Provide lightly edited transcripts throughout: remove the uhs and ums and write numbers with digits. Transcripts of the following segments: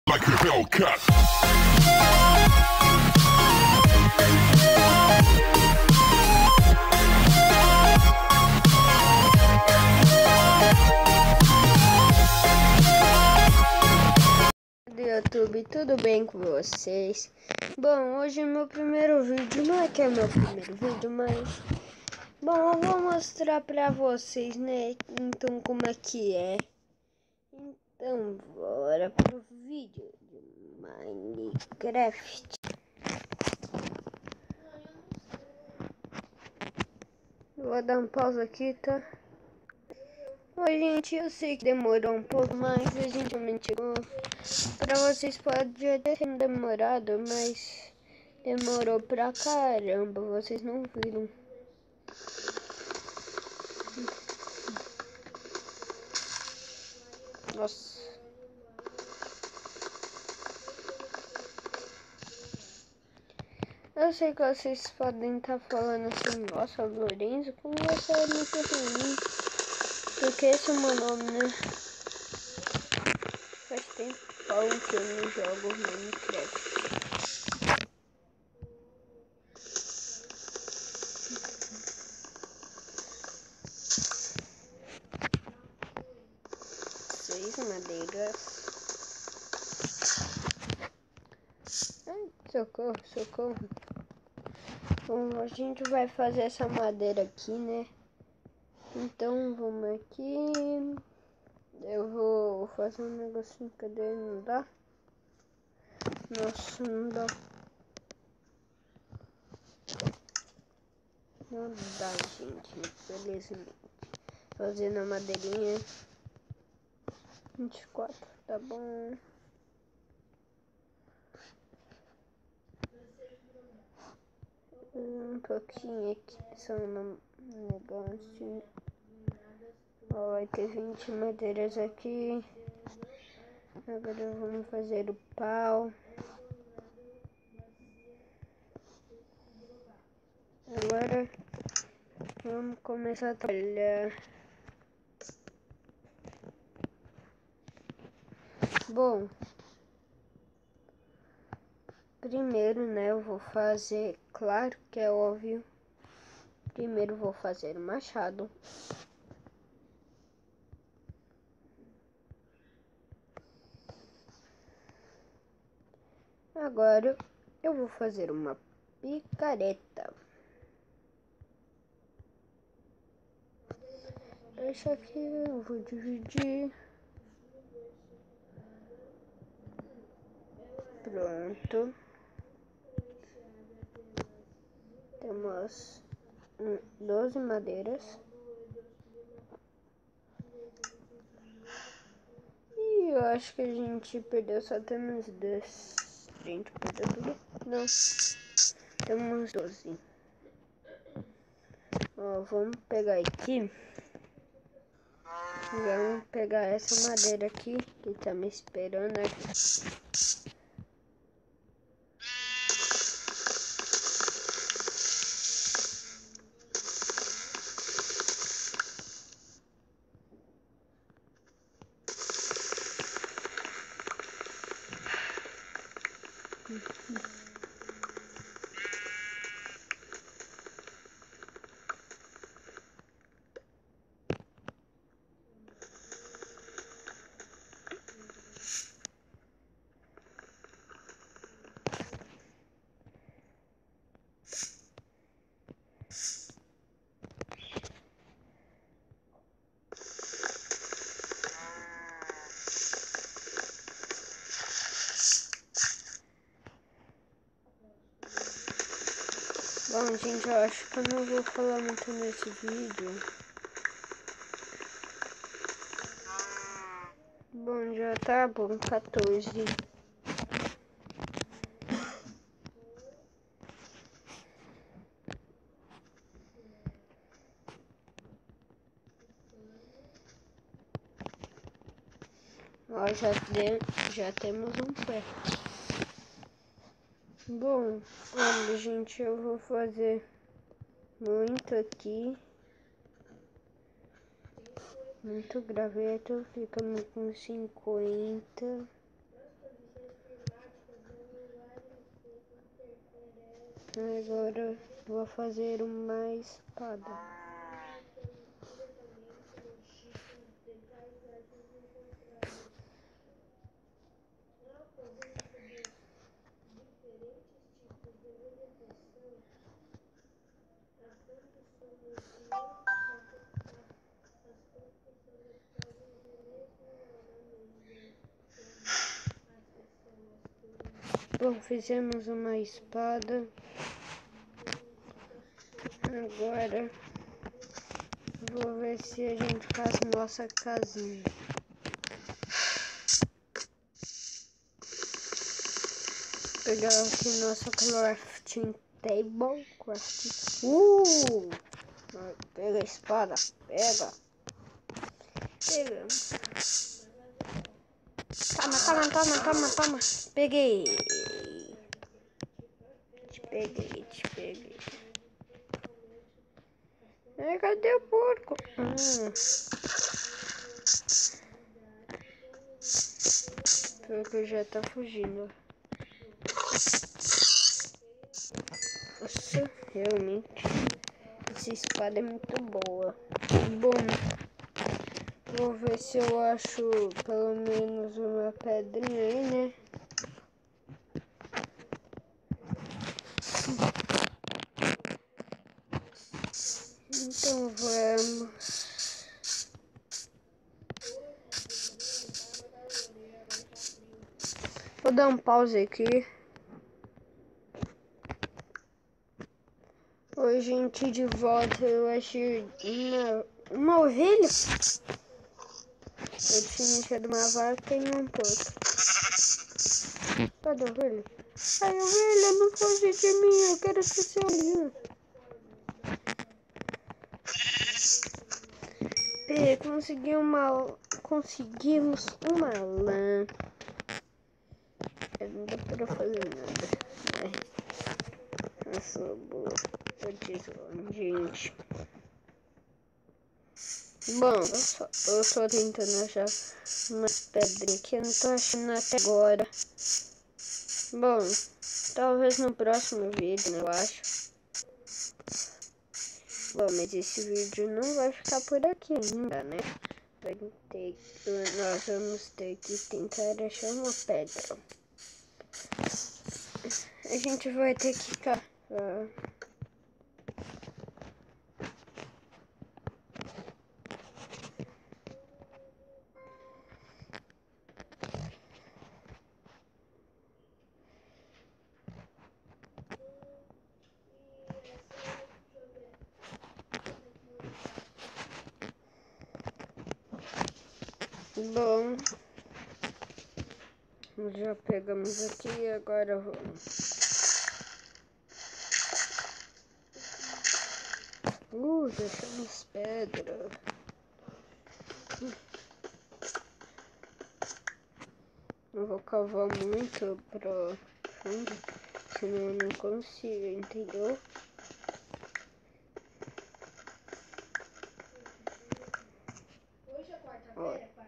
Like a Hellcat. Do YouTube, tudo bem com vocês? Bom, hoje é meu primeiro vídeo, não é que é meu primeiro vídeo, mas bom, eu vou mostrar pra vocês, né, então como é que é. Então, bora pro vídeo de Minecraft. Vou dar um pausa aqui, tá? Oi, gente, eu sei que demorou um pouco, mas a gente realmente chegou. Pra vocês pode até ter demorado, mas demorou pra caramba, vocês não viram. Nossa. Eu sei que vocês podem estar falando assim, nossa, Lorenzo, como você é muito ruim. Porque esse é o meu nome, né? Faz tempão que eu não jogo Minecraft. Seis madeiras. Ai, socorro, socorro. Bom, a gente vai fazer essa madeira aqui, né? Então, vamos aqui. Eu vou fazer um negocinho, cadê? Não dá? Nossa, não dá. Não dá, gente, infelizmente. Fazendo a madeirinha. 24, tá bom. Um pouquinho aqui, só um negócio. Ó, vai ter 20 madeiras aqui. Agora vamos fazer o pau. Agora vamos começar a trabalhar. Bom, primeiro, né, eu vou fazer, claro que é óbvio. Primeiro vou fazer o machado. Agora eu vou fazer uma picareta. Esse aqui eu vou dividir. Pronto. Temos 12 madeiras. E eu acho que a gente perdeu, só temos 10. A gente perdeu tudo? Não. Temos 12. Ó, vamos pegar aqui. Vamos pegar essa madeira aqui que tá me esperando aqui. Bom, gente, eu acho que eu não vou falar muito nesse vídeo. Bom, já tá bom, 14. Ó, já temos um pé. Bom, olha, gente, eu vou fazer muito aqui. Muito graveto, ficamos com 50. Agora vou fazer uma espada. Bom, fizemos uma espada. Agora vou ver se a gente faz nossa casinha. Pegar aqui nosso crafting table. Pega a espada. Pega. Toma. Peguei. Te peguei. Cadê o porco? O porco já tá fugindo. Nossa, realmente. Essa espada é muito boa. Bom, vou ver se eu acho pelo menos uma pedrinha aí, né? Então vamos. Vou dar um pause aqui. Oi, gente, de volta. Eu achei uma ovelha. Eu tinha achado uma vaca e um porco. Cadê a ovelha? Ai, ovelha, não foge de mim. Eu quero ser seu amigo. Conseguimos uma lã. Não dá pra fazer nada. Eu sou boa. Eu tesouro, gente. Bom, eu tô tentando achar umas pedrinhas que eu não tô achando até agora. Bom, talvez no próximo vídeo, né, eu acho. Bom, mas esse vídeo não vai ficar por aqui ainda, né? Nós vamos ter que tentar achar uma pedra. A gente vai ter que cavar. Bom, já pegamos aqui, agora vamos. Deixamos pedra. Não vou cavar muito profundo, senão eu não consigo, entendeu? Hoje é quarta-feira, pai.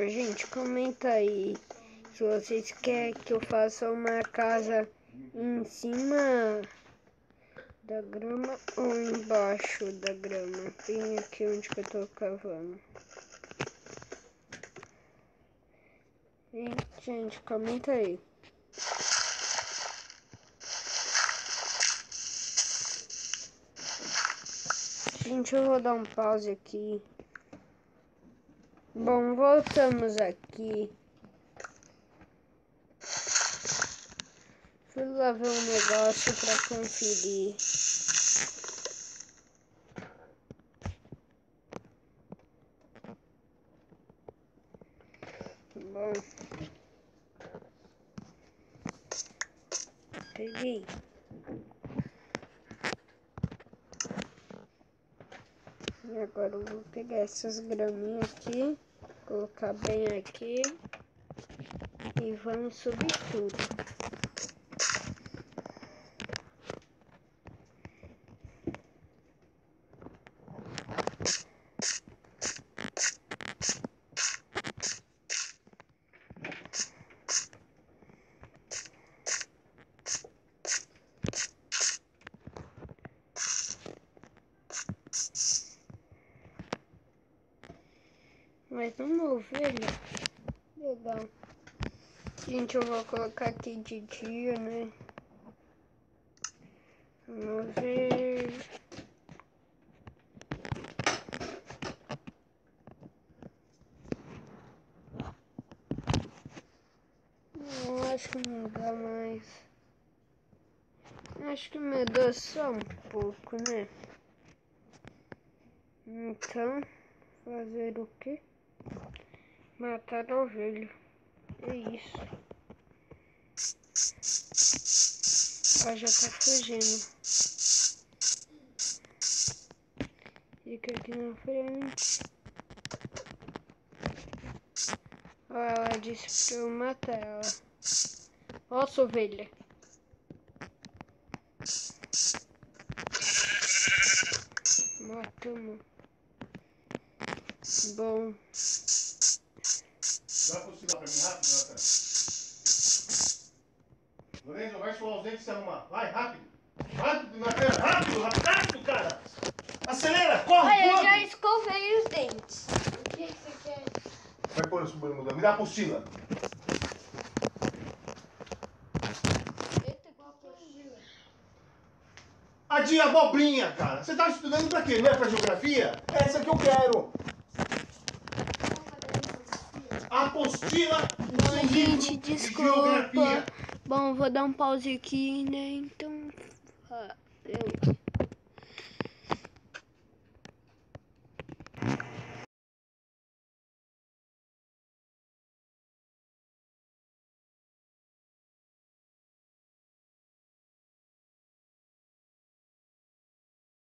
Gente, comenta aí se vocês querem que eu faça uma casa em cima da grama ou embaixo da grama. Bem aqui onde que eu tô cavando. Gente, comenta aí. Gente, eu vou dar um pause aqui. Bom, voltamos aqui. Fui lá ver um negócio pra conferir. Bom, peguei. E agora eu vou pegar essas graminhas aqui, colocar bem aqui e vamos subir tudo. mais uma ovelha. Legal. Gente, eu vou colocar aqui de dia, né? Vamos ver. Não, acho que não dá mais. Acho que me dá só um pouco, né? Então, fazer o quê? Matar a ovelha. É isso. Ela já tá fugindo. Fica aqui na frente. Ó, ela disse pra eu matar ela. Nossa, ovelha. Matamos. Bom. Vai por cima pra mim rápido, Nathan. Lorenzo, vai escovar os dentes e se arrumar. Vai, rápido. Rápido, Nathan. Rápido, rápido, cara. Acelera, corre, Olha, eu corre. já escovei os dentes. O que você quer? Vai pôr isso no mudando. Me dá a apostila. Eita, igual a Apostila. A de abobrinha, cara. Você tá estudando pra quê? Não é pra geografia? É essa que eu quero. A apostila do Bom, seu gente, livro de desculpa. geografia. Bom, vou dar um pause aqui, né? Então, valeu.